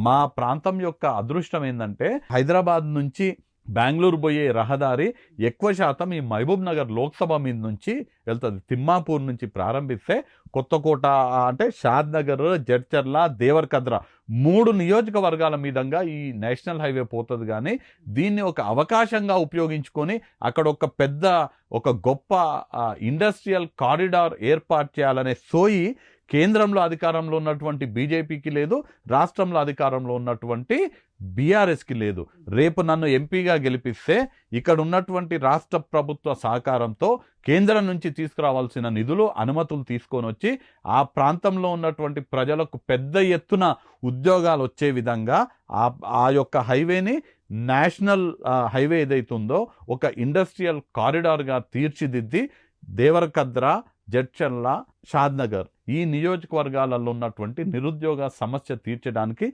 మా ప్రాంతం యొక్క అదృష్టం ఏంటంటే హైదరాబాద్ నుంచి బెంగళూరు పోయే రహదారి ఎక్కువ శాతం ఈ మహబూబ్ నగర్ లోక్సభ మీద నుంచి వెళ్తుంది. తిమ్మాపూర్ నుంచి ప్రారంభిస్తే కొత్తకోట అంటే షాద్ నగర్, జడ్చర్ల, దేవరకద్ర 3 నియోజకవర్గాల మీదంగా ఈ నేషనల్ హైవే పోతుంది. కానీ దీన్ని ఒక అవకాశంగా ఉపయోగించుకొని అక్కడ ఒక గొప్ప ఇండస్ట్రియల్ కారిడార్ ఏర్పాటు చేయాలనే సోయి కేంద్రంలో అధికారంలో ఉన్నటువంటి బీజేపీకి లేదు, రాష్ట్రంలో అధికారంలో ఉన్నటువంటి బీఆర్ఎస్కి లేదు. రేపు నన్ను ఎంపీగా గెలిపిస్తే ఇక్కడ ఉన్నటువంటి రాష్ట్ర ప్రభుత్వ సహకారంతో కేంద్రం నుంచి తీసుకురావాల్సిన నిధులు, అనుమతులు తీసుకొని వచ్చి ఆ ప్రాంతంలో ఉన్నటువంటి ప్రజలకు పెద్ద ఎత్తున ఉద్యోగాలు వచ్చే విధంగా ఆ యొక్క హైవేని నేషనల్ హైవే ఏదైతుందో ఒక ఇండస్ట్రియల్ కారిడార్గా తీర్చిదిద్ది దేవరకద్ర, జడ్చర్ల, షాద్నగర్ ఈ నియోజకవర్గాలలో ఉన్నటువంటి నిరుద్యోగ సమస్య తీర్చడానికి